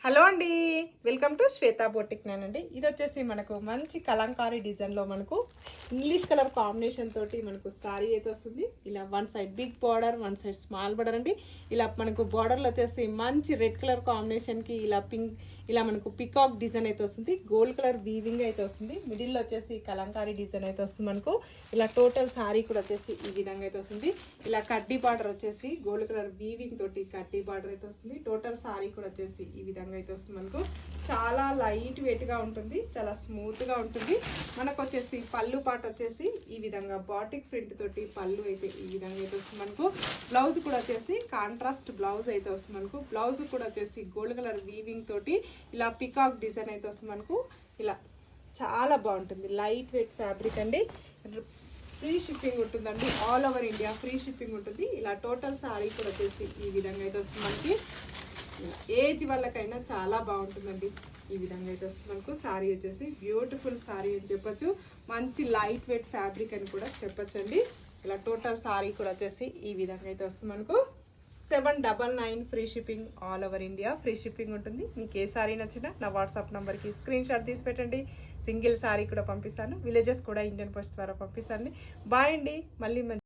Hello అండి, welcome to Shweta boutique అండి. ఇది వచ్చేసి మనకు మంచి కలంకారీ డిజైన్లో మనకు ఇంగ్లీష్ కలర్ కాంబినేషన్ తోటి మనకు సారీ అయితే వస్తుంది. ఇలా one side big border, one side small border అండి. ఇలా మనకు బార్డర్లో వచ్చేసి మంచి రెడ్ కలర్ కాంబినేషన్కి ఇలా పింక్, ఇలా మనకు పికాక్ డిజైన్ అయితే వస్తుంది. గోల్డ్ కలర్ వీవింగ్ అయితే వస్తుంది. మిడిల్లో వచ్చేసి కలంకారీ డిజైన్ అయితే వస్తుంది మనకు. ఇలా టోటల్ సారీ కూడా వచ్చేసి ఈ విధంగా అయితే వస్తుంది. ఇలా కడ్డీ బార్డర్ వచ్చేసి గోల్డ్ కలర్ వీవింగ్ తోటి కడ్డీ బార్డర్ అయితే వస్తుంది. టోటల్ సారీ కూడా వచ్చేసి ఈ విధంగా అయితే వస్తుంది మనకు. చాలా లైట్ వెయిట్ గా ఉంటుంది, చాలా స్మూత్ గా ఉంటుంది. మనకు వచ్చేసి పళ్ళు పాట వచ్చేసి ఈ విధంగా బాటిక్ ప్రింట్ తోటి పళ్ళు అయితే ఈ విధంగా అయితే వస్తుంది మనకు. బ్లౌజ్ కూడా వచ్చేసి కాంట్రాస్ట్ బ్లౌజ్ అయితే వస్తుంది మనకు. బ్లౌజ్ కూడా వచ్చేసి గోల్డ్ కలర్ వీవింగ్ తోటి ఇలా పికాక్ డిజైన్ అయితే వస్తుంది మనకు. ఇలా చాలా బాగుంటుంది, లైట్ వెయిట్ ఫ్యాబ్రిక్ అండి. ఫ్రీ షిప్పింగ్ ఉంటుందండి, all over India free shipping ఉంటుంది. ఇలా టోటల్ సారీ కూడా వచ్చేసి ఈ విధంగా అయితే వస్తుంది మనకి. ఏజ్ వాళ్ళకైనా చాలా బాగుంటుందండి. ఈ విధంగా అయితే వస్తుంది మనకు. సారీ వచ్చేసి బ్యూటిఫుల్ సారీ అని చెప్పొచ్చు, మంచి లైట్ వెయిట్ ఫ్యాబ్రిక్ అని కూడా చెప్పొచ్చు అండి. ఇలా టోటల్ సారీ కూడా వచ్చేసి ఈ విధంగా అయితే వస్తుంది మనకు. 799 free shipping, all over India free shipping ఉంటుంది. మీకు ఏ సారీ నచ్చినా నా వాట్సాప్ నెంబర్కి స్క్రీన్ షాట్ తీసి పెట్టండి. సింగిల్ సారీ కూడా పంపిస్తాను, విలేజెస్ కూడా ఇండియన్ పోస్ట్ ద్వారా పంపిస్తాను. బాయ్ అండి, మళ్ళీ